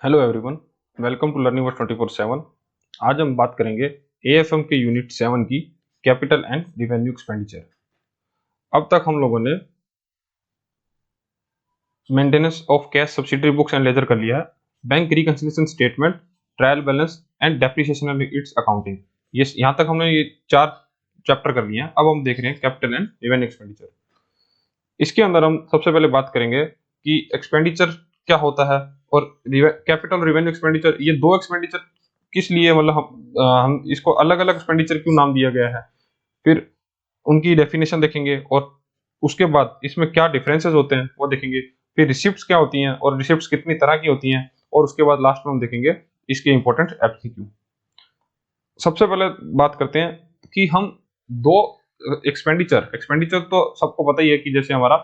Hello everyone, welcome to learning verse 24/7। आज हम बात करेंगे एएफएम के यूनिट 7 की कैपिटल एंड रिवेन्यू एक्सपेंडिचर। अब तक हम लोगों ने maintenance of cash, subsidiary books and ledger कर लिया है, bank reconciliation statement, trial balance and depreciation and its accounting. ये यहाँ तक हमने ये 4 चैप्टर कर लिए हैं। अब हम देख रहे हैं कैपिटल एंड रिवेन्यू एक्सपेंडिचर। इसके अंदर हम सबसे पहले बात करेंगे कि एक्सपेंडिचर क्या होता है और कैपिटल और रिवेन्यू एक्सपेंडिचर, ये दो एक्सपेंडिचर किस लिए, मतलब हम इसको अलग अलग एक्सपेंडिचर क्यों नाम दिया गया है। फिर उनकी डेफिनेशन देखेंगे और उसके बाद इसमें क्या डिफरेंसेस होते हैं वो देखेंगे। फिर रिसिप्ट्स क्या होती हैं और रिसिप्ट्स कितनी तरह की होती हैं, और उसके बाद लास्ट में हम देखेंगे इसके इंपॉर्टेंट एमसीक्यू। सबसे पहले बात करते हैं कि हम दो एक्सपेंडिचर एक्सपेंडिचर तो सबको पता ही है कि जैसे हमारा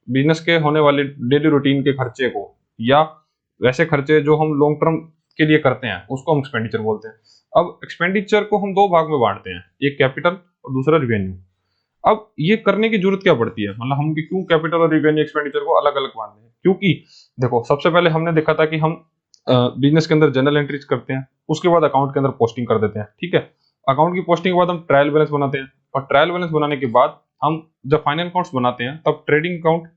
बिजनेस के होने वाले डेली रूटीन के खर्चे को, या वैसे खर्चे जो हम लॉन्ग टर्म के लिए करते हैं, उसको हम एक्सपेंडिचर बोलते हैं। अब एक्सपेंडिचर को हम दो भाग में बांटते हैं, एक कैपिटल और दूसरा रिवेन्यू। अब ये करने की जरूरत क्या पड़ती है, मतलब हम क्यों कैपिटल और रिवेन्यू एक्सपेंडिचर को अलग अलग बांटते हैं? क्योंकि देखो, सबसे पहले हमने देखा था कि हम बिजनेस के अंदर जनरल एंट्रीज करते हैं, उसके बाद अकाउंट के अंदर पोस्टिंग कर देते हैं। ठीक है, अकाउंट की पोस्टिंग के बाद हम ट्रायल बैलेंस बनाते हैं, और ट्रायल बैलेंस बनाने के बाद हम जब फाइनल अकाउंट्स बनाते हैं तब trading account,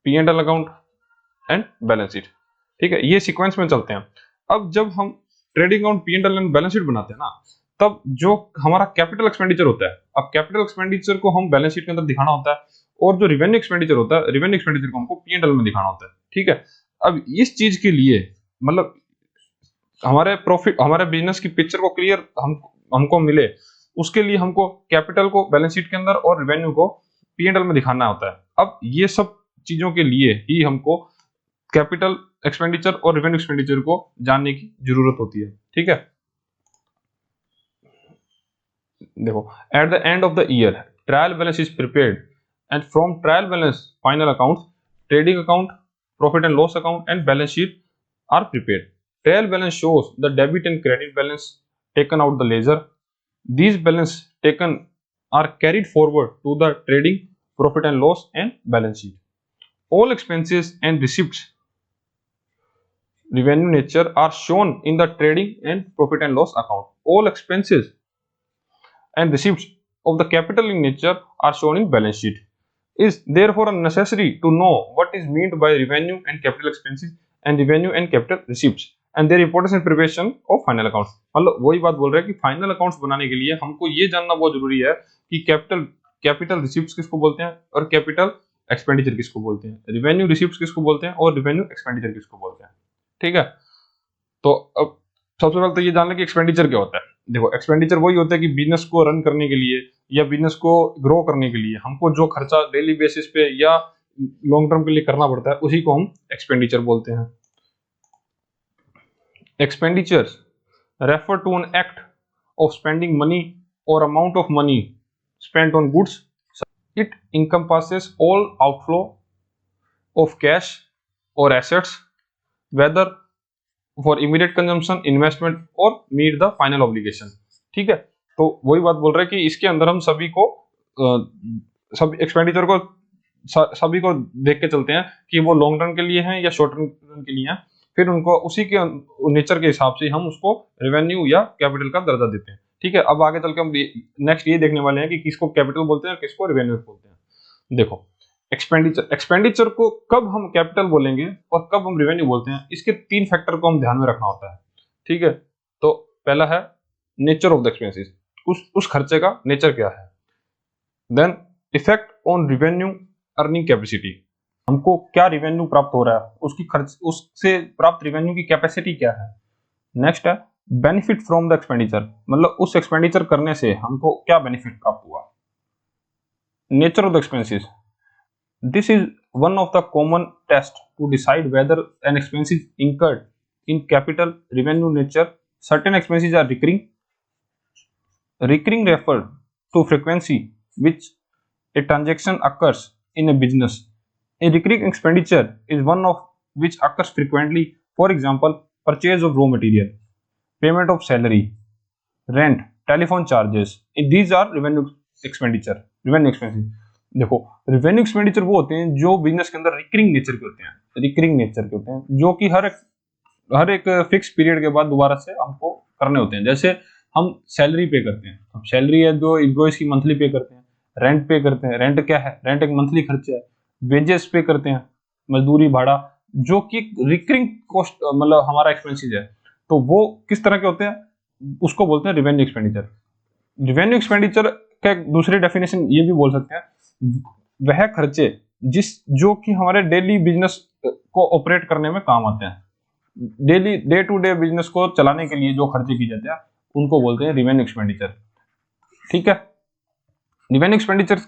P and L account and balance sheet. ठीक है, ये सीक्वेंस में चलते हैं। अब जब हम trading account, P and L and balance sheet बनाते हैं ना, तब जो हमारा कैपिटल एक्सपेंडिचर होता है, अब कैपिटल एक्सपेंडिचर को हम बैलेंस शीट के अंदर दिखाना होता है, और जो रिवेन्यू एक्सपेंडिचर होता है, रिवेन्यू एक्सपेंडिचर को हमको पी एंड एल में दिखाना होता है। ठीक है, अब इस चीज के लिए, मतलब हमारे प्रॉफिट, हमारे बिजनेस की पिक्चर को क्लियर हमको मिले, उसके लिए हमको कैपिटल को बैलेंस शीट के अंदर और रिवेन्यू को पी एंड एल में दिखाना होता है। अब ये सब चीजों के लिए ही हमको कैपिटल एक्सपेंडिचर और रेवेन्यू एक्सपेंडिचर को जानने की जरूरत होती है। ठीक है, देखो, at the end of the year trial balance is prepared, and from trial balance final account, trading account, profit and loss account and balance sheet are prepared. Trial balance shows the debit and credit balance taken out the ledger. These balance taken are carried forward to the trading, profit and loss and balance sheet. All expenses and receipts revenue nature are shown in the trading and profit and loss account. All expenses and receipts of the capital in nature are shown in balance sheet. Is therefore necessary to know what is meant by revenue and capital expenses and revenue and capital receipts and their importance in preparation of final accounts. मतलब वही बात बोल रहे हैं कि final accounts बनाने के लिए हमको ये जानना बहुत जरूरी है कि कैपिटल रिसिप्ट्स किसको बोलते हैं और कैपिटल एक्सपेंडिचर किसको बोलते हैं, रिवेन्यू रिसिप्ट्स किसको बोलते हैं और रिवेन्यू एक्सपेंडिचर किसको बोलते हैं। ठीक है, तो अब सबसे पहले तो ये जान लें कि एक्सपेंडिचर क्या होता है। देखो, एक्सपेंडिचर वही होता है कि बिजनेस को रन करने के लिए या बिजनेस को ग्रो करने के लिए हमको जो खर्चा डेली बेसिस पे या लॉन्ग टर्म के लिए करना पड़ता है, उसी को हम एक्सपेंडिचर बोलते हैं। Expenditures refer to an act of spending money और amount of money spent on goods. It encompasses all outflow of cash or assets, whether for immediate consumption, investment or meet the final obligation। ठीक है, तो वही बात बोल रहे हैं कि इसके अंदर हम सभी को सब एक्सपेंडिचर को सभी को देख के चलते हैं कि वो लॉन्ग टर्म के लिए हैं या शॉर्ट टर्म के लिए हैं। फिर उनको उसी के नेचर के हिसाब से हम उसको रेवेन्यू या कैपिटल का दर्जा देते हैं। ठीक है, अब आगे चल के हम नेक्स्ट ये देखने वाले हैं कि किसको कैपिटल बोलते हैं और किसको रेवेन्यू बोलते हैं। देखो, एक्सपेंडिचर को कब हम कैपिटल बोलेंगे और कब हम रेवेन्यू बोलते हैं, इसके 3 फैक्टर को हम ध्यान में रखना होता है। ठीक है, तो पहला है नेचर ऑफ द एक्सपेंसेस, उस खर्चे का नेचर क्या है। Then effect on revenue earning capacity, हमको क्या रेवेन्यू प्राप्त हो रहा है, उसकी खर्च, उससे प्राप्त रेवेन्यू की कैपेसिटी क्या है। नेक्स्ट है बेनिफिट फ्रॉम द एक्सपेंडिचर, मतलब उस एक्सपेंडिचर करने से हमको क्या बेनिफिट प्राप्त हुआ। Nature of the expenses, this is one of the common tests to decide whether an expense is incurred in capital, revenue nature. Certain expenses are recurring. Recurring refer to frequency which a transaction occurs in a business. A recurring expenditure is one of which occurs frequently. For example, purchase of raw material, payment of salary, rent, telephone charges. These are revenue expenditure, revenue expenses. देखो, revenue expenditure वो होते हैं जो business के अंदर recurring nature के होते हैं, रिकरिंग नेचर के होते हैं, जो कि हर एक फिक्स पीरियड के बाद दोबारा से हमको करने होते हैं। जैसे हम सैलरी पे करते हैं, अब सैलरी है जो एम्प्लॉयज की मंथली पे करते हैं, रेंट पे करते हैं, रेंट क्या है, रेंट एक मंथली खर्चा है, वेजेस पे करते हैं, मजदूरी भाड़ा, जो कि रिकरिंग कॉस्ट मतलब हमारा एक्सपेंसिस है, तो वो किस तरह के होते हैं, उसको बोलते हैं रिवेन्यू एक्सपेंडिचर। रिवेन्यू एक्सपेंडिचर का एक दूसरी डेफिनेशन ये भी बोल सकते हैं, वह खर्चे जो कि हमारे डेली बिजनेस को ऑपरेट करने में काम आते हैं, daily day to day business को चलाने के लिए जो खर्चे किए जाते हैं उनको बोलते हैं रिवेन्यू एक्सपेंडिचर। ठीक है, रिवेन्यू एक्सपेंडिचर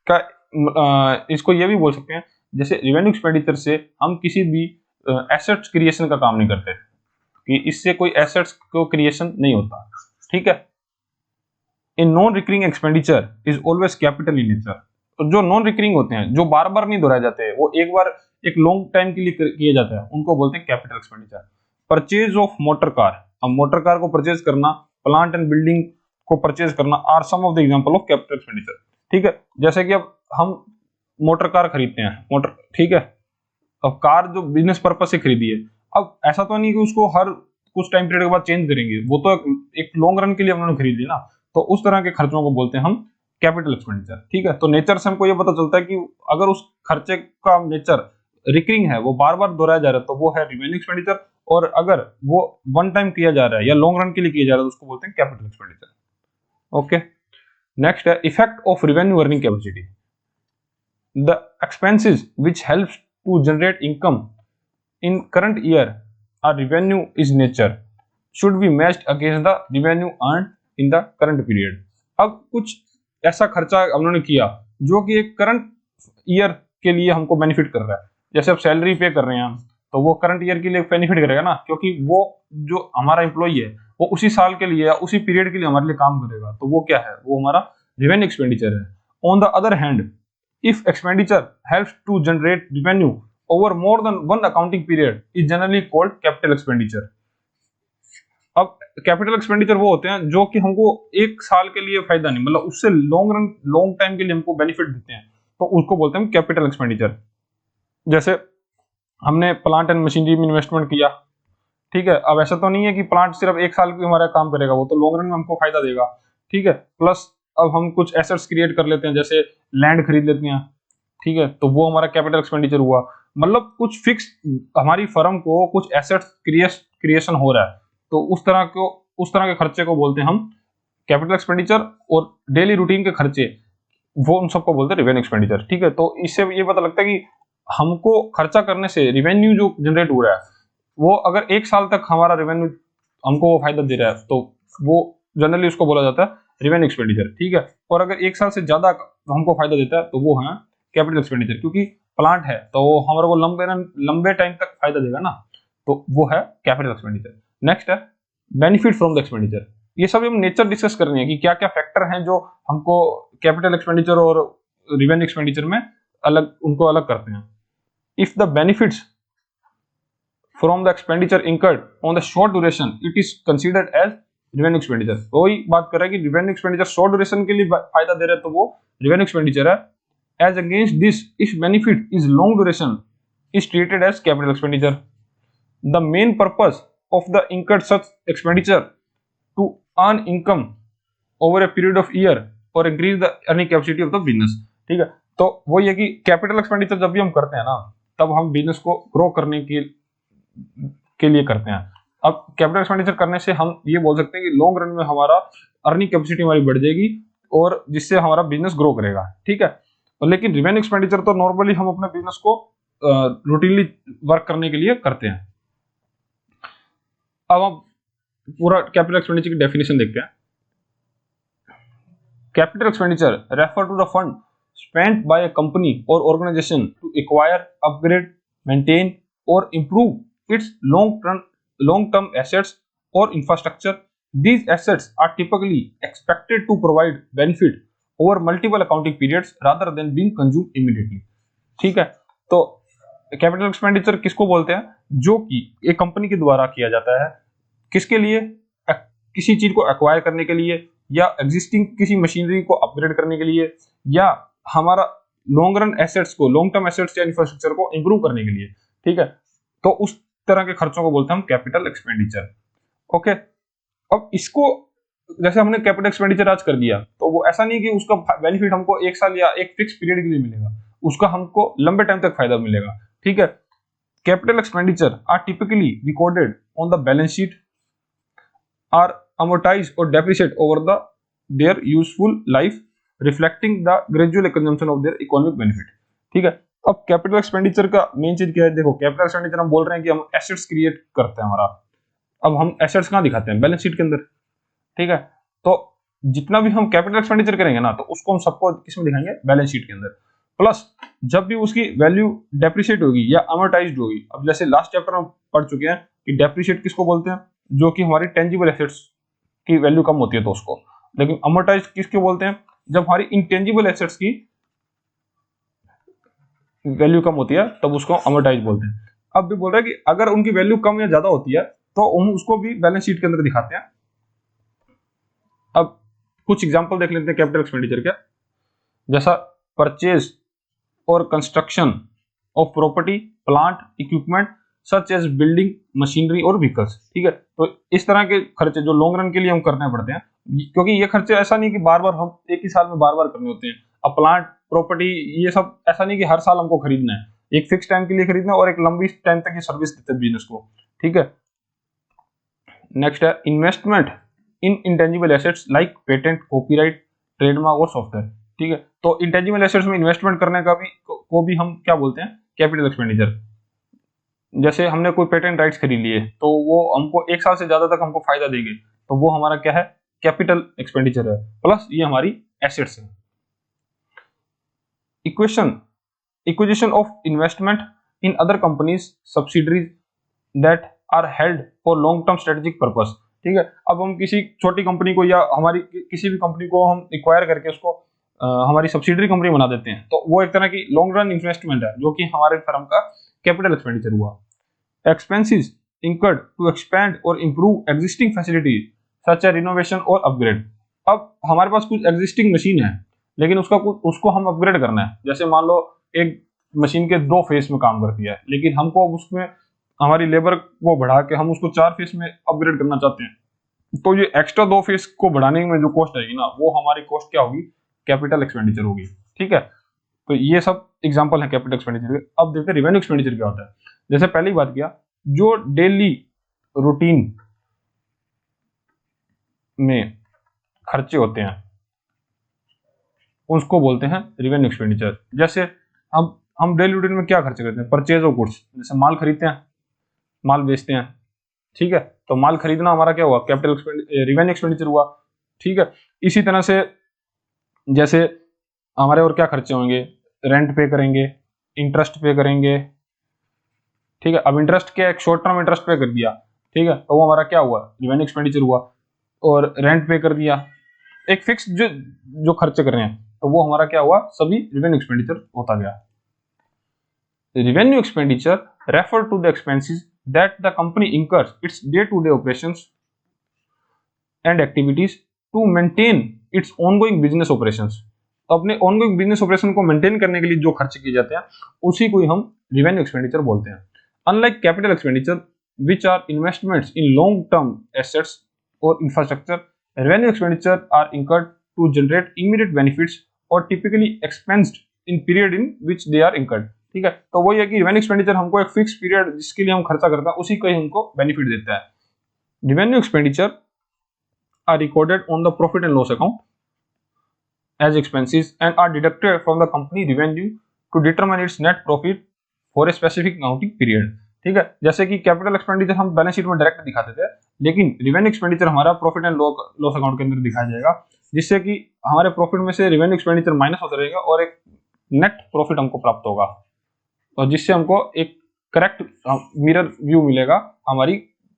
का इसको ये भी बोल सकते हैं, जैसे रिवेन्यू एक्सपेंडिचर से हम किसी भी एसेट्स क्रिएशन का काम नहीं करते, कि इससे कोई एसेट्स को क्रिएशन नहीं होता। ठीक है, in non recurring expenditure is always capital in nature. तो जो नॉन रिकरिंग होते हैं, जो बार बार नहीं दोहराए जाते हैं, वो एक बार एक लॉन्ग टाइम के लिए किए जाते हैं, उनको बोलते हैं capital expenditure. Purchase of motor car, अब मोटर कार को परचेज करना, प्लांट एंड बिल्डिंग को परचेज करना are some of the example of capital expenditure. ठीक है, जैसे कि अब हम मोटर कार खरीदते हैं, मोटर, ठीक है, अब कार जो बिजनेस पर्पज से खरीदी है, अब ऐसा तो नहीं कि उसको हर कुछ टाइम पीरियड के बाद चेंज करेंगे, वो तो एक लॉन्ग रन के लिए उन्होंने खरीद ली ना, तो उस तरह के खर्चों को बोलते हैं हम कैपिटल एक्सपेंडिचर। ठीक है, तो नेचर से हमको ये पता चलता है कि अगर उस खर्चे का नेचर रिकरिंग है, वो बार बार दोहराया जा रहा है, तो वो है रिवेन्यू एक्सपेंडिचर, और अगर वो वन टाइम किया जा रहा है या लॉन्ग रन के लिए किया जा रहा है, तो उसको बोलते हैं कैपिटल एक्सपेंडिचर। ओके, नेक्स्ट है effect of revenue earning capacity. The expenses which helps to generate income in current year our revenue is nature should be matched against the revenue earned in the current period। अब कुछ ऐसा खर्चा हमने किया जो कि एक करंट ईयर के लिए हमको बेनिफिट कर रहा है, जैसे अब सैलरी पे कर रहे हैं हम, तो वो करंट ईयर के लिए बेनिफिट करेगा ना, क्योंकि वो जो हमारा एम्प्लॉई है वो उसी साल के लिए या उसी पीरियड के लिए हमारे लिए काम करेगा, तो वो क्या है, वो हमारा रिवेन्यू एक्सपेंडिचर है। On the other hand, if expenditure helps to generate revenue over more than one accounting period is generally called capital expenditure। अब कैपिटल एक्सपेंडिचर वो होते हैं जो कि हमको एक साल के लिए फायदा नहीं, मतलब उससे लॉन्ग टाइम के लिए हमको बेनिफिट देते हैं, तो उसको बोलते हैं कैपिटल एक्सपेंडिचर। जैसे हमने प्लांट एंड मशीनरी में इन्वेस्टमेंट किया, ठीक है, अब ऐसा तो नहीं है कि प्लांट सिर्फ एक साल की हमारा काम करेगा, वो तो लॉन्ग रन में हमको फायदा देगा। ठीक है, प्लस अब हम कुछ एसेट्स क्रिएट कर लेते हैं, जैसे लैंड खरीद लेते हैं, ठीक है, तो वो हमारा कैपिटल एक्सपेंडिचर हुआ, मतलब कुछ फिक्स हमारी फर्म को कुछ एसेट्स क्रिएशन हो रहा है, तो उस तरह के खर्चे को बोलते हैं हम कैपिटल एक्सपेंडिचर, और डेली रूटीन के खर्चे वो उन सबको बोलते हैं रेवेन्यू एक्सपेंडिचर। ठीक है, तो इससे ये पता लगता है कि हमको खर्चा करने से रेवेन्यू जो जनरेट हो रहा है, वो अगर एक साल तक हमारा रेवेन्यू हमको फायदा दे रहा है, तो वो जनरली उसको बोला जाता है रेवेन्यू एक्सपेंडिचर। ठीक है, और अगर एक साल से ज्यादा हमको फायदा देता है, तो वो है कैपिटल एक्सपेंडिचर, क्योंकि प्लांट है तो वो हमारे को लंबे टाइम तक फायदा देगा ना, तो वो है कैपिटल एक्सपेंडिचर। नेक्स्ट है बेनिफिट फ्रॉम द एक्सपेंडिचर। ये सब हम नेचर डिस्कस करनी है कि क्या क्या फैक्टर हैं जो हमको कैपिटल एक्सपेंडिचर और रिवेन्यू एक्सपेंडिचर में उनको अलग करते हैं। If the benefits from the expenditure incurred on the short duration it is considered as revenue expenditure. वही बात कर रहा है कि रिवेन्यू एक्सपेंडिचर शॉर्ट ड्यूरेशन के लिए फायदा दे रहा है, तो वो रिवेन्यू एक्सपेंडिचर है। As against this, if benefit is long duration, is treated as capital expenditure. The main purpose of the incurred such expenditure to earn income over a period of year or increase the earning capacity of the business। ठीक है, तो वही है कि capital expenditure जब भी हम करते हैं ना, तब हम बिजनेस को ग्रो करने के लिए करते हैं। अब कैपिटल एक्सपेंडिचर करने से हम ये बोल सकते हैं कि लॉन्ग रन में हमारा अर्निंग कैपेसिटी हमारी बढ़ जाएगी, और जिससे हमारा बिजनेस ग्रो करेगा। ठीक है, लेकिन रिवेन्यू एक्सपेंडिचर तो नॉर्मली हम अपने बिजनेस को रूटीनली वर्क करने के लिए करते हैं। अब हम पूरा कैपिटल एक्सपेंडिचर की डेफिनेशन देखते हैं। Capital expenditure refer to the fund spent by a company और organisation to acquire, upgrade, maintain और improve its long term assets और infrastructure. These assets are typically expected to provide benefit over multiple accounting periods rather than being consumed immediately। ठीक है, तो capital expenditure किसको बोलते हैं, जो कि एक कंपनी के द्वारा किया जाता है, किसके लिए, किसी चीज को एक्वायर करने के लिए, या एग्जिस्टिंग किसी मशीनरी को अपग्रेड करने के लिए, या हमारा लॉन्ग रन एसेट्स को, लॉन्ग टर्म एसेट्स या इंफ्रास्ट्रक्चर को इंप्रूव करने के लिए, ठीक है, तो उस तरह के खर्चों को बोलते हैं हम कैपिटल एक्सपेंडिचर। ओके, अब इसको जैसे हमने कैपिटल एक्सपेंडिचर आज कर दिया, तो वो ऐसा नहीं कि उसका बेनिफिट हमको एक साल या एक फिक्स पीरियड के लिए मिलेगा, उसका हमको लंबे टाइम तक फायदा मिलेगा, ठीक है। Capital expenditure are typically recorded on the balance sheet, are amortized or depreciate over their useful life, reflecting the gradual consumption of their economic benefit, ठीक है। अब कैपिटल एक्सपेंडिचर का मेन चीज क्या है, देखो कैपिटल एक्सपेंडिचर हम बोल रहे हैं कि हम एसेट्स क्रिएट करते हैं हमारा, अब हम एसेट्स कहाँ दिखाते हैं, बैलेंस शीट के अंदर, ठीक है। तो जितना भी हम कैपिटल एक्सपेंडिचर करेंगे ना, तो उसको हम सबको किसमें दिखाएंगे, बैलेंस शीट के अंदर। प्लस जब भी उसकी वैल्यू डेप्रिशिएट होगी या अमोर्टाइज्ड होगी, अब जैसे लास्ट चैप्टर में पढ़ चुके हैं कि डेप्रिशिएट किसको बोलते हैं, जो कि हमारी टेंजिबल एसेट्स की वैल्यू कम होती है तो उसको, लेकिन अमोर्टाइज किसको बोलते हैं, जब हमारी इंटेंजिबल एसेट्स की वैल्यू कम होती है तब उसको अमोर्टाइज बोलते हैं। अब भी बोल रहा है कि अगर उनकी वैल्यू कम या ज्यादा होती है तो हम उसको भी बैलेंस शीट के अंदर दिखाते हैं। अब कुछ एग्जांपल देख लेते हैं कैपिटल एक्सपेंडिचर के, जैसा परचेज और construction of property, plant, equipment such as building, machinery और व्हीकल्स, ठीक है। तो इस तरह के खर्चे जो लॉन्ग रन के लिए हम करने पड़ते हैं, क्योंकि ये खर्चे ऐसा नहीं कि बार बार हम एक ही साल में बार बार करने होते हैं। अब प्लांट, प्रॉपर्टी, ये सब ऐसा नहीं कि हर साल हमको खरीदना है, एक फिक्स टाइम के लिए खरीदना और एक लंबी टाइम तक ये सर्विस देते हैं बिजनेस को, ठीक है। नेक्स्ट है इन्वेस्टमेंट इन intangible assets like patent, copyright, trademark और सॉफ्टवेयर, ठीक है। तो इंटेंजिबल एसेट्स में इन्वेस्टमेंट करने का भी हम क्या बोलते हैं, कैपिटल एक्सपेंडिचर। जैसे हमने कोई पेटेंट राइट्स खरीद लिए तो वो हमको एक साल से ज्यादा तक हमको फायदा देंगे, तो वो हमारा क्या है, कैपिटल एक्सपेंडिचर है, प्लस ये हमारी एसेट्स है। Acquisition of investment in other companies subsidiaries that are held for long term strategic purpose, ठीक है। अब हम किसी छोटी कंपनी को या हमारी किसी भी कंपनी को हम एक्वायर करके उसको हमारी सब्सिडरी कंपनी बना देते हैं, तो वो एक तरह की लॉन्ग रन इन्वेस्टमेंट है जो कि हमारे फर्म का कैपिटल एक्सपेंडिचर हुआ। एक्सपेंसेस इंकर्ड टू एक्सपैंड और इंप्रूव एग्जिस्टिंग फैसिलिटी सच ए रिनोवेशन और अपग्रेड। अब हमारे पास कुछ एग्जिस्टिंग मशीन है लेकिन उसको हम अपग्रेड करना है, जैसे मान लो एक मशीन के 2 फेस में काम करती है, लेकिन हमको उसमें हमारी लेबर को बढ़ा के हम उसको 4 फेस में अपग्रेड करना चाहते हैं, तो ये एक्स्ट्रा 2 फेस को बढ़ाने में जो कॉस्ट आएगी ना, वो हमारी कॉस्ट क्या होगी, कैपिटल एक्सपेंडिचर होगी, ठीक है। तो ये सब एग्जांपल है कैपिटल एक्सपेंडिचर के। अब देखते हैं रिवेन्यू एक्सपेंडिचर क्या होता है। जैसे पहली बात किया, जो डेली रूटीन में खर्चे होते हैं उसको बोलते हैं रिवेन्यू एक्सपेंडिचर। जैसे हम डेली रूटीन में क्या खर्चे करते हैं, परचेज ऑफ गुड्स, जैसे माल खरीदते हैं, माल बेचते हैं, ठीक है। तो माल खरीदना हमारा क्या हुआ, कैपिटल रिवेन्यू एक्सपेंडिचर हुआ, ठीक है। इसी तरह से जैसे हमारे और क्या खर्चे होंगे, रेंट पे करेंगे, इंटरेस्ट पे करेंगे, ठीक है। अब इंटरेस्ट क्या, एक शॉर्ट टर्म इंटरेस्ट पे कर दिया, ठीक है, तो वो हमारा क्या हुआ, रिवेन्यू एक्सपेंडिचर हुआ। और रेंट पे कर दिया, एक फिक्स जो खर्चे कर रहे हैं, तो वो हमारा क्या हुआ, सभी रिवेन्यू एक्सपेंडिचर होता गया। Revenue expenditure refer to the expenses that the company incurs its day to day operations and activities to maintain its ongoing business operations. तो अपने ऑनगोइंग बिजनेस ऑपरेशन को मेंटेन करने के लिए जो खर्च किए जाते हैं उसी को ही हम रिवेन्यू एक्सपेंडिचर बोलते हैं। Unlike capital expenditure which are investments in long term assets और infrastructure, revenue expenditure are incurred to generate immediate benefits और typically expensed in period in which they are incurred, ठीक है। तो वही है कि रेवेन्यू एक्सपेंडिचर हमको एक फिक्स पीरियड जिसके लिए हम खर्चा करते हैं उसी का ही हमको बेनिफिट देता है। Revenue expenditure are recorded on the profit and loss account as expenses and are deducted from the company revenue to determine its net profit for a specific accounting period, ठीक है। जैसे कि कैपिटल एक्सपेंडिचर हम balance sheet में direct दिखाते थे, लेकिन revenue expenditure हमारा प्रॉफिट एंड लॉस अकाउंट के अंदर दिखाया जाएगा, जिससे कि हमारे प्रॉफिट में से रिवेन्यू एक्सपेंडिचर माइनस होता रहेगा और एक नेट प्रॉफिट हमको प्राप्त होगा, और जिससे हमको एक करेक्ट मिरर व्यू मिलेगा हमारी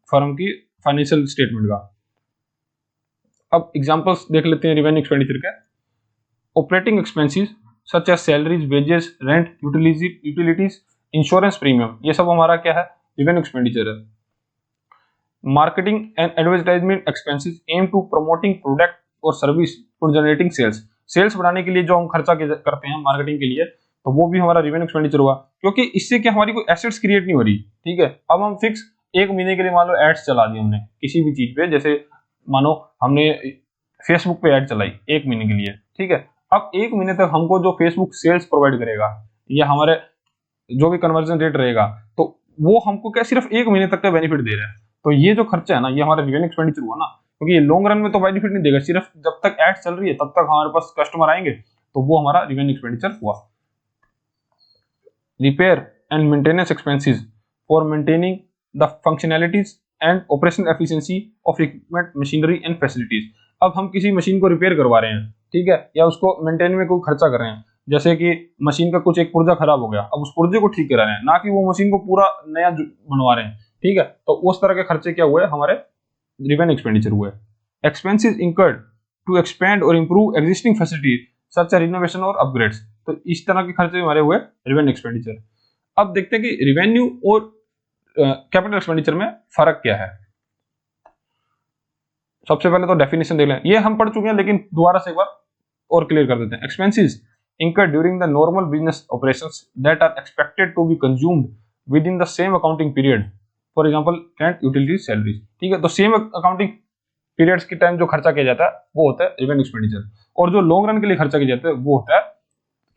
फर्म की फाइनेंशियल स्टेटमेंट का। अब एग्जांपल्स देख लेते हैं रिवेन्यू एक्सपेंडिचर के। Operating expenses such as salaries, wages, rent, utilities, insurance premium, ये सब हमारा क्या है, रिवेन्यू एक्सपेंडिचर है। Marketing and advertisement expenses aim to promoting product और service for generating sales, sales बढ़ाने के लिए जो हम खर्चा करते हैं मार्केटिंग के लिए, तो वो भी हमारा रिवेन्यू एक्सपेंडिचर हुआ, क्योंकि इससे क्या हमारी कोई एसेट्स क्रिएट नहीं हो रही। ठीक है, अब हम फिक्स 1 महीने के लिए मान लो एड्स चला दी हमने किसी भी चीज पे, जैसे मानो हमने फेसबुक पे ऐड चलाई 1 महीने के लिए। ठीक है, अब 1 महीने तक हमको जो फेसबुक सेल्स प्रोवाइड करेगा या हमारे जो भी कन्वर्जन रेट रहेगा, तो वो हमको क्या सिर्फ 1 महीने तक का बेनिफिट दे रहा है। तो ये जो खर्चा है ना, ये हमारा रिवेन्यू एक्सपेंडिचर हुआ ना, क्योंकि ये लॉन्ग रन में तो बेनिफिट नहीं देगा, सिर्फ जब तक एड चल रही है तब तक हमारे पास कस्टमर आएंगे, तो वो हमारा रिवेन्यू एक्सपेंडिचर हुआ। Repair and maintenance expenses for maintaining the functionalities and operational efficiency of equipment, machinery and facilities. अब हम किसी मशीन को रिपेयर करवा रहे हैं, ठीक है, या उसको मेंटेन में कोई खर्चा कर रहे हैं, जैसे कि मशीन का कुछ एक पुर्जा खराब हो गया, अब उस पुर्जे को ठीक करा रहे हैं, ना कि वो मशीन को पूरा नया बनवा रहे हैं। ठीक है, तो उस तरह के खर्चे क्या हुए, हमारे रिवेन्यू एक्सपेंडिचर हुए। एक्सपेंसेस इंकर्ड टू एक्सपेंड और इंप्रूव एग्जिस्टिंग फैसिलिटी सच रिनोवेशन और अपग्रेड्स, तो इस तरह के खर्चे हमारे हुए रिवेन्यू एक्सपेंडिचर। अब देखते हैं कि रिवेन्यू और कैपिटल एक्सपेंडिचर में फर्क क्या है। सबसे पहले तो डेफिनेशन देख लें, ये हम पढ़ चुके हैं लेकिन दोबारा से एक बार और क्लियर कर देते हैं। Expenses incurred during the normal business operations that are expected to be consumed within the same accounting period, for example rent, utilities, salaries। ठीक है, तो सेम अकाउंटिंग पीरियड्स के टाइम जो खर्चा किया जाता है वो होता है रिवेन्यू एक्सपेंडिचर, और जो लॉन्ग रन के लिए खर्चा किया जाता है वो होता है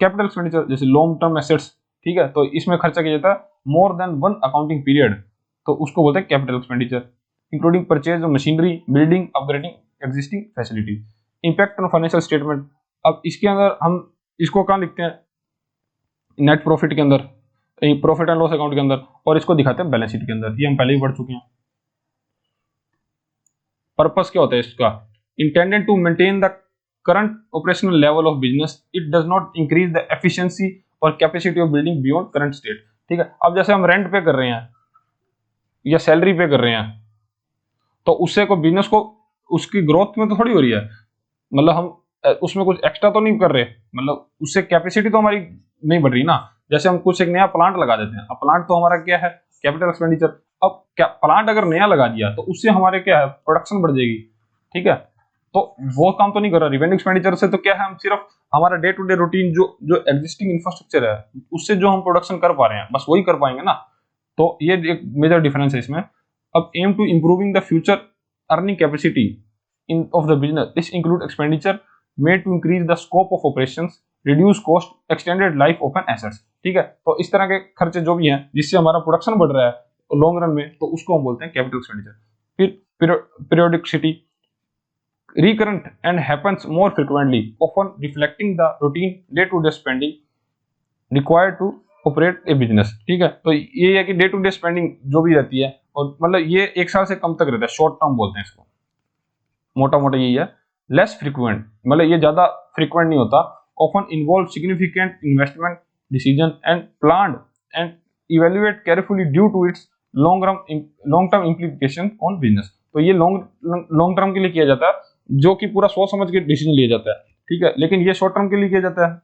कैपिटल एक्सपेंडिचर, जैसे लॉन्ग टर्म एसेट्स। ठीक है, तो इसमें खर्चा किया जाता है मोर देन 1 अकाउंटिंग पीरियड, तो उसको बोलते हैं capital expenditure, including purchase of machinery, building, upgrading existing facility. Impact on financial statement, अब इसके अंदर हम इसको कहाँ लिखते हैं, नेट प्रॉफिट के अंदर, प्रॉफिट एंड लॉस अकाउंट के अंदर, और इसको दिखाते हैं बैलेंस शीट के अंदर, ये हम पहले ही पढ़ चुके हैं। पर्पस क्या होता है इसका, intended to maintain the current operational level of business, it does not increase the efficiency और capacity of building beyond current state. ठीक है, अब जैसे हम रेंट पे कर रहे हैं या सैलरी पे कर रहे हैं, तो उससे को बिजनेस को उसकी ग्रोथ में तो थोड़ी हो रही है, मतलब हम उसमें कुछ एक्स्ट्रा तो नहीं कर रहे, मतलब उससे कैपेसिटी तो हमारी नहीं बढ़ रही ना। जैसे हम कुछ एक नया प्लांट लगा देते हैं, अब प्लांट तो हमारा क्या है, कैपिटल एक्सपेंडिचर। अब क्या प्लांट अगर नया लगा दिया तो उससे हमारे क्या है, प्रोडक्शन बढ़ जाएगी। ठीक है, तो वो काम तो नहीं कर रहा। रिवेन्यू एक्सपेंडिचर से तो क्या है, हम सिर्फ हमारा डे टू डे रूटीन जो एग्जिस्टिंग इंफ्रास्ट्रक्चर है उससे जो हम प्रोडक्शन कर पा रहे हैं बस वही कर पाएंगे ना, तो ये एक मेजर डिफरेंस है इसमें। अब aim to improving the future earning capacity in of the business, this include expenditure made to increase the scope of operations, reduce cost, extended life of an assets। ठीक है, तो इस तरह के खर्चे जो भी हैं जिससे हमारा प्रोडक्शन बढ़ रहा है लॉन्ग रन में, तो उसको हम बोलते हैं कैपिटल एक्सपेंडिचर। फिर periodicity, recurrent and happens more frequently, often reflecting the routine day to day spending required to operate a business। ठीक है, तो ये है कि डे टू डे स्पेंडिंग जो भी रहती है, और मतलब ये 1 साल से कम तक रहता है, शॉर्ट टर्म बोलते हैं इसको, मोटा मोटा यही है। लेस फ्रीक्वेंट, मतलब ये ज्यादा फ्रीक्वेंट नहीं होता। Often involve significant investment decision and planned and evaluate carefully due to its long term implication on business. तो ये लॉन्ग टर्म के लिए किया जाता है, जो कि पूरा सोच समझ के डिसीजन लिया जाता है। ठीक है, लेकिन ये शॉर्ट टर्म के लिए किया जाता है।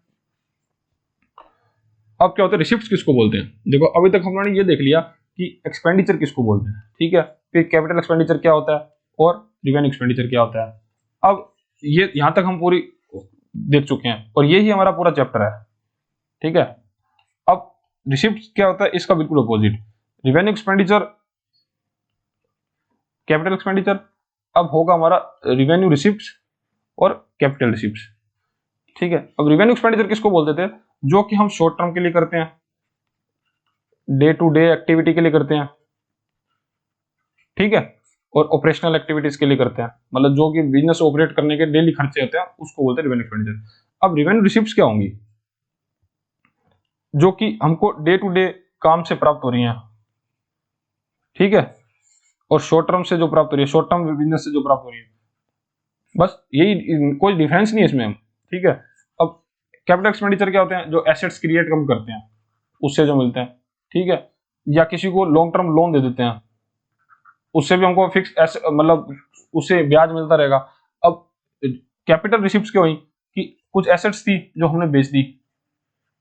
अब क्या होता है, रिसिप्ट किसको बोलते हैं, देखो अभी तक हमने ये देख लिया कि एक्सपेंडिचर किसको बोलते हैं। ठीक है, फिर कैपिटल एक्सपेंडिचर क्या होता है और रिवेन्यू एक्सपेंडिचर क्या होता है। अब ये यहां तक हम पूरी देख चुके हैं और यही हमारा पूरा चैप्टर है। ठीक है, अब रिसिप्ट क्या होता है, इसका बिल्कुल opposite, revenue expenditure, capital expenditure. अब होगा हमारा रिवेन्यू रिसिप्ट और कैपिटल रिसिप्ट। ठीक है, अब रिवेन्यू एक्सपेंडिचर किसको बोलते थे, जो कि हम शॉर्ट टर्म के लिए करते हैं, डे टू डे एक्टिविटी के लिए करते हैं। ठीक है, और ऑपरेशनल एक्टिविटीज के लिए करते हैं, मतलब जो कि बिजनेस ऑपरेट करने के डेली खर्चे होते हैं उसको बोलते हैं रिवेन्यू एक्सपेंडिचर। अब रिवेन्यू रिसिप्ट्स क्या होंगी, जो कि हमको डे टू डे काम से प्राप्त हो रही हैं। ठीक है, और शॉर्ट टर्म से जो प्राप्त हो रही है, शॉर्ट टर्म बिजनेस से जो प्राप्त हो रही है, बस यही, कोई डिफरेंस नहीं है इसमें। ठीक है, अब कैपिटल एक्सपेंडिचर क्या होते हैं, जो एसेट्स क्रिएट हम करते हैं उससे जो मिलते हैं। ठीक है, या किसी को लॉन्ग टर्म लोन दे देते हैं, उससे भी हमको फिक्स मतलब उससे ब्याज मिलता रहेगा। अब कैपिटल रिसिप्ट्स क्या हुई कि कुछ एसेट्स थी जो हमने बेच दी,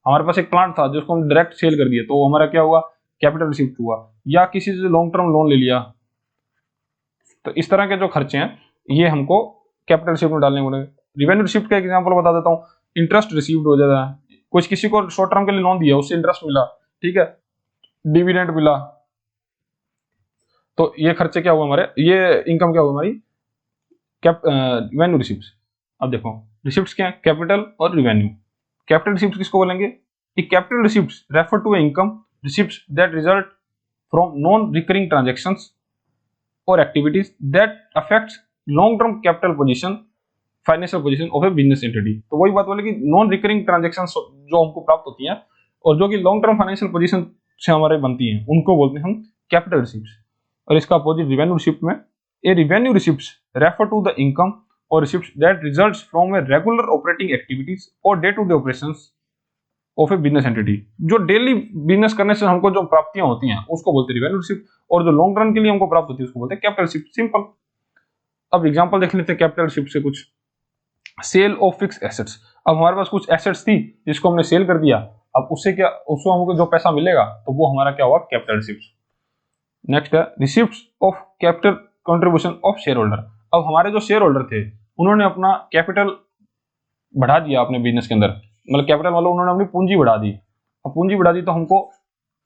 हमारे पास एक प्लांट था जिसको हम डायरेक्ट सेल कर दिया, तो हमारा क्या हुआ, कैपिटल रिसिप्ट हुआ। या किसी से लॉन्ग टर्म लोन ले लिया, तो इस तरह के जो खर्चे हैं ये हमको कैपिटल रिसिप्ट में डालने पड़ेंगे। रिवेन्यू रिसिप्ट का एग्जांपल बता देता हूँ, इंटरेस्ट रिसीव्ड हो जाता है, कुछ किसी को शॉर्ट टर्म के लिए लोन दिया, उससे इंटरेस्ट मिला, ठीक है, डिविडेंड मिला, तो ये खर्चे क्या हुआ हमारे, ये इनकम क्या हुआ हमारी, रेवेन्यू रिसिप्ट्स। अब देखो रिसिप्ट्स क्या है, कैपिटल और रिवेन्यू। कैपिटल रिसिप्ट्स किसको बोलेंगे, capital receipts refer to income receipts that result from non recurring transactions और activities that affects long term capital position, financial position of a business entity. तो वही बात बोले कि नॉन रिकरिंग ट्रांजैक्शंस जो हमको प्राप्त होती हैं और जो कि लॉन्ग टर्म फाइनेंशियल पोजीशन से हमारे बनती हैं, उनको बोलते हैं हम कैपिटल रिसिप्ट्स। और इसका अपोजिट रिवेन्यू रिसिप्ट में, a revenue receipts refer to the income और receipts that results from a regular operating activities और day to day operations of a business entity. जो डेली बिजनेस करने से हमको जो प्राप्तियां होती हैं उसको बोलते हैं रिवेन्यू रिसिप्ट, और जो लॉन्ग रन के लिए हमको प्राप्त होती है उसको बोलते हैं कैपिटल रिसिप्ट। सिंपल। अब एग्जांपल देख लेते हैं कैपिटल रिसिप्ट से कुछ। Sale of fix assets. अब हमारे पास कुछ एसेट्स थी जिसको हमने सेल कर दिया, अब उससे क्या, उसको हमको जो पैसा मिलेगा तो वो हमारा क्या हुआ, कैपिटल रिसिप्ट। नेक्स्ट है receipts of capital contribution of share holder. अब हमारे जो शेयर होल्डर थे उन्होंने अपना कैपिटल बढ़ा दिया अपने बिजनेस के अंदर, मतलब कैपिटल वालों उन्होंने अपनी पूंजी बढ़ा दी। अब पूंजी बढ़ा दी तो हमको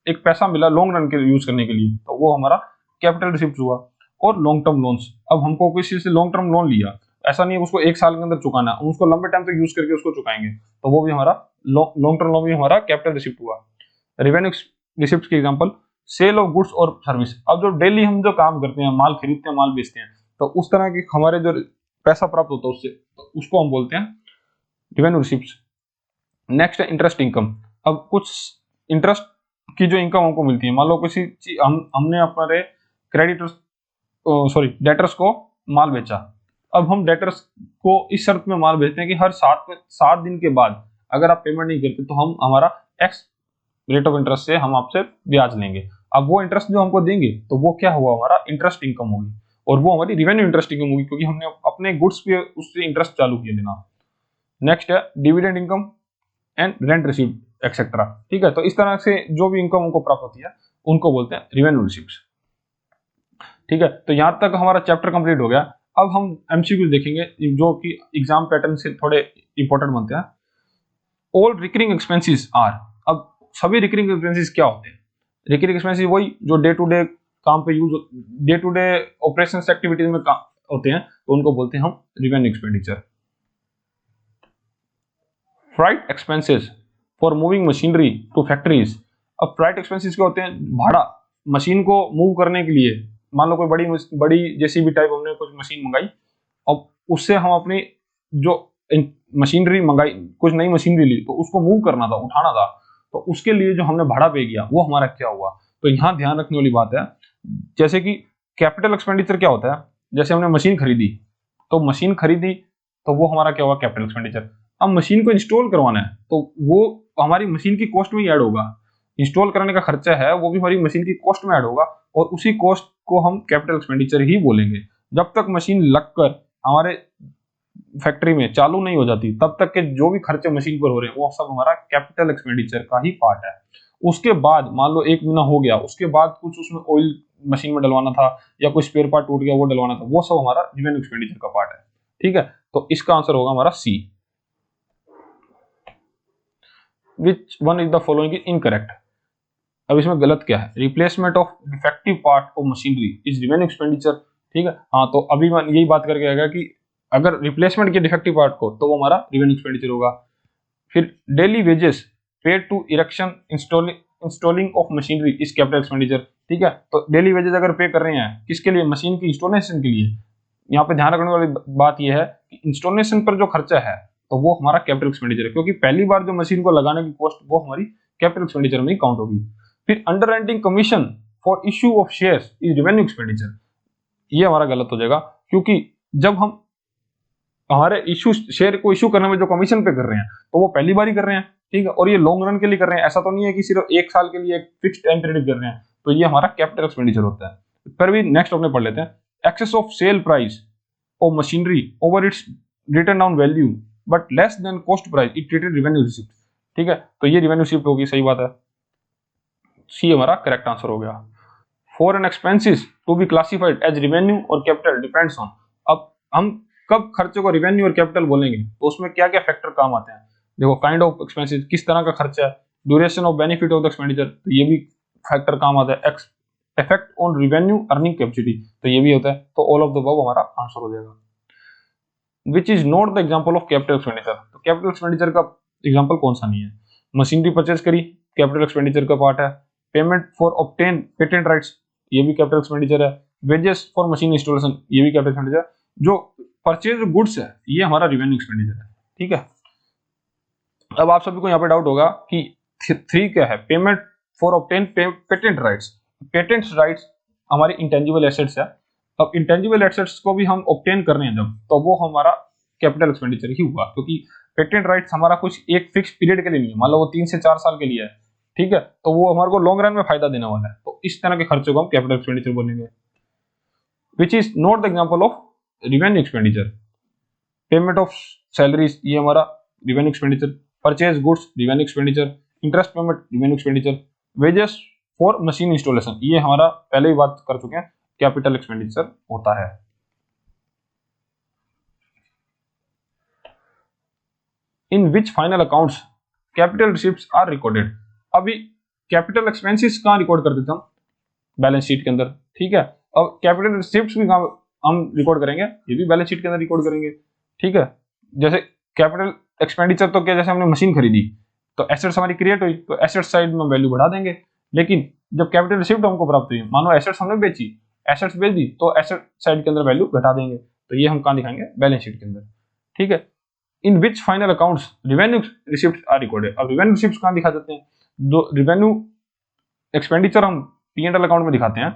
एक पैसा मिला लॉन्ग रन के यूज करने के लिए, तो वो हमारा कैपिटल रिसिप्ट हुआ। और लॉन्ग टर्म लोन्स। अब हमको किसी से लॉन्ग टर्म लोन लिया, ऐसा नहीं है उसको एक साल के अंदर चुकाना, उसको लंबे टाइम तक यूज करके उसको चुकाएंगे, तो वो भी हमारा लॉन्ग टर्म लोन भी हमारा कैपिटल रिसिप्ट हुआ। रेवेन्यू रिसिप्ट के एग्जांपल सेल ऑफ गुड्स और सर्विस। अब जो डेली हम जो काम करते हैं, माल खरीदते हैं, माल बेचते हैं, तो उस तरह की हमारे जो पैसा प्राप्त होता है उससे, तो उसको हम बोलते हैं रेवेन्यू रिसिप्ट्स। नेक्स्ट है इंटरेस्ट इनकम। अब कुछ इंटरेस्ट की जो इनकम हमको मिलती है, मान लो किसी हमने अपने क्रेडिटर्स डेटर्स को माल बेचा। अब हम डेटर्स को इस शर्त में माल बेचते हैं कि हर 7 दिन के बाद अगर आप पेमेंट नहीं करते तो हम हमारा एक्स रेट ऑफ इंटरेस्ट से हम आपसे ब्याज लेंगे। अब वो इंटरेस्ट जो हमको देंगे तो वो क्या हुआ, हमारा इंटरेस्ट इनकम होगी, और वो हमारी रेवेन्यू इंटरेस्ट इनकम होगी क्योंकि हमने अपने गुड्स पे उससे इंटरेस्ट चालू किया देना। नेक्स्ट है dividend income and rent received etcetera. ठीक है, तो इस तरह से जो भी इनकम उनको प्राप्त होती है उनको बोलते हैं रेवेन्यू रिसीव्ड्स। ठीक है, तो यहां तक हमारा चैप्टर कंप्लीट हो गया। अब हम एमसीक्यू देखेंगे जो कि एग्जाम पैटर्न से थोड़े इंपॉर्टेंट बनते हैं। All recurring expenses are. अब सभी रिकरिंग एक्सपेंसेस क्या होते हैं, रिकरिंग एक्सपेंसेस वही जो डे टू डे काम पे use, day to day operations activities में होते हैं, तो उनको बोलते हैं हम revenue expenditure. Freight expenses for moving machinery to factories. अब फ्राइट एक्सपेंसेस क्या होते हैं, भाड़ा मशीन को मूव करने के लिए। मान लो कोई बड़ी जेसीबी टाइप हमने कुछ मशीन मंगाई, अब उससे हम अपनी जो मशीनरी मंगाई, कुछ नई मशीनरी ली, तो उसको मूव करना था, उठाना था, तो उसके लिए जो हमने भाड़ा पे किया वो हमारा क्या हुआ। तो यहाँ ध्यान रखने वाली बात है, जैसे कि कैपिटल एक्सपेंडिचर क्या होता है, जैसे हमने मशीन खरीदी, तो मशीन खरीदी तो वो हमारा क्या हुआ, कैपिटल एक्सपेंडिचर। अब मशीन को इंस्टॉल करवाना है तो वो हमारी मशीन की कॉस्ट में ही ऐड होगा, इंस्टॉल करने का खर्चा है वो भी हमारी मशीन की कॉस्ट में ऐड होगा, और उसी कॉस्ट को हम कैपिटल एक्सपेंडिचर ही बोलेंगे। जब तक मशीन लगकर हमारे फैक्ट्री में चालू नहीं हो जाती तब तक के जो भी खर्चे मशीन पर हो रहे हैं वो सब हमारा कैपिटल एक्सपेंडिचर का ही पार्ट है। उसके बाद मान लो 1 महीना हो गया, उसके बाद कुछ उसमें ऑयल मशीन में डलवाना था या कोई स्पेयर पार्ट टूट गया वो डलवाना था, वो सब हमारा रेवेन्यू एक्सपेंडिचर का पार्ट है। ठीक है, तो इसका आंसर होगा हमारा C. Which one is the following is incorrect. अब इसमें गलत क्या है, replacement of defective part of machinery is revenue expenditure. ठीक है, हाँ, तो अभी मैं यही बात करके आएगा कि अगर रिप्लेसमेंट किया डिफेक्टिव पार्ट को तो वो हमारा रेवेन्यू एक्सपेंडिचर होगा। फिर daily wages paid to erection installing of machinery is capital expenditure. ठीक है, तो डेली वेजेस अगर पे कर रहे हैं किसके लिए, मशीन की इंस्टॉलेशन के लिए। यहाँ पे ध्यान रखने वाली बात यह है कि इंस्टॉलेशन पर जो खर्चा है तो वो हमारा कैपिटल एक्सपेंडिचर है, क्योंकि पहली बार जो मशीन को लगाने की कॉस्ट वो हमारी कैपिटल एक्सपेंडिचर में ही काउंट होगी। फिर under writing commission for issue of shares is revenue expenditure. ये हमारा गलत हो जाएगा, क्योंकि जब हम हमारे इश्यू शेयर को इश्यू करने में जो कमीशन पे कर रहे हैं तो वो पहली बार ही कर रहे हैं। ठीक है, और ये लॉन्ग रन के लिए कर रहे हैं, ऐसा तो नहीं है कि सिर्फ 1 साल के लिए एक फिक्स टाइम पीरियड कर रहे हैं, तो ये हमारा कैपिटल एक्सपेंडिचर होता है। फिर भी नेक्स्ट अपने पढ़ लेते हैं। Excess of sale price of machinery over its written down value but less than cost price it treated revenue receipt. ठीक है, तो ये रेवेन्यू रिसिप्ट होगी, सही बात है, सी हमारा करेक्ट आंसर हो गया। Foreign expenses to be classified as revenue और कैपिटल डिपेंड्स ऑन। अब हम कब खर्चे को रेवेन्यू और कैपिटल बोलेंगे तो उसमें क्या क्या फैक्टर काम आते हैं। देखो काइंड ऑफ एक्सपेंसेस, किस तरह का खर्चा है, duration of benefit of the expenditure, तो ये भी फैक्टर काम आता है, effect on revenue earning capacity, तो ये भी होता है। तो ऑल ऑफ द अबव हमारा आंसर हो जाएगा। Which is not the example of capital expenditure, तो कैपिटल एक्सपेंडिचर का एग्जांपल कौन सा नहीं है। मशीनरी परचेज करी, कैपिटल एक्सपेंडिचर का पार्ट है। Payment for obtain patent rights, ये भी कैपिटल एक्सपेंडिचर है। वेजेस फॉर मशीन इंस्टॉलेशन, ये भी कैपिटल एक्सपेंडिचर। जो परचेज गुड्स है ये हमारा रेवेन्यू एक्सपेंडिचर है, ठीक है। अब आप सभी को यहाँ पे डाउट होगा कि 3 क्या है, payment for obtain patent rights. Patent rights हमारी इंटेंजिबल एसेट्स है। अब इंटेंजिबल एसेट्स को भी हम ऑब्टेन कर रहे हैं जब, तो वो हमारा कैपिटल एक्सपेंडिचर ही हुआ, क्योंकि पेटेंट राइट्स हमारा कुछ एक फिक्स पीरियड के लिए नहीं है, मान लो वो 3 से 4 साल के लिए है, ठीक है, तो वो हमारे को लॉन्ग रन में फायदा देने वाला है, तो इस तरह के खर्चों को हम कैपिटल एक्सपेंडिचर बोलेंगे। Which is not the example of revenue expenditure. Payment of salaries, ये हमारा revenue expenditure. Purchase goods, revenue expenditure. Interest payment, revenue expenditure. Wages for machine installation, ये हमारा पहले ही बात कर चुके हैं, कैपिटल एक्सपेंडिचर होता है। In which final accounts capital receipts are recorded. अभी कैपिटल एक्सपेंसेस कहाँ रिकॉर्ड कर देते हम, बैलेंस शीट के अंदर, ठीक है। अब कैपिटल रिसीप्ट्स भी कहाँ हम रिकॉर्ड करेंगे, ये भी बैलेंस शीट के अंदर रिकॉर्ड करेंगे, ठीक है। जैसे कैपिटल एक्सपेंडिचर तो क्या, जैसे हमने मशीन खरीदी तो एसेट्स हमारी क्रिएट हुई, तो एसेट्स साइड में वैल्यू बढ़ा देंगे। लेकिन जब कैपिटल रिसीप्ट हमको प्राप्त हुई, मानो एसेट्स हमने बेची, एसेट्स बेच दी, तो एसेट साइड के अंदर वैल्यू घटा देंगे, तो ये हम कहाँ दिखाएंगे, बैलेंस शीट के अंदर, ठीक है। In which final accounts revenue receipts are recorded. अब रिवेन्यू रिसीप्ट्स कहाँ दिखा देते हैं, दो रिवेन्यू एक्सपेंडिचर हम P&L अकाउंट में दिखाते हैं,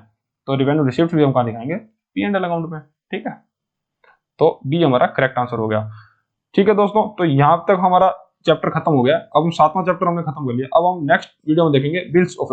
तो रिवेन्यू रिसीप्ट भी हम कहाँ दिखाएंगे, P&L अकाउंट में, ठीक है। तो बी हमारा करेक्ट आंसर हो गया, ठीक है दोस्तों। तो यहां तक हमारा चैप्टर खत्म हो गया। अब हम 7वां चैप्टर हमने खत्म कर लिया। अब हम नेक्स्ट वीडियो में देखेंगे बिल्स ऑफ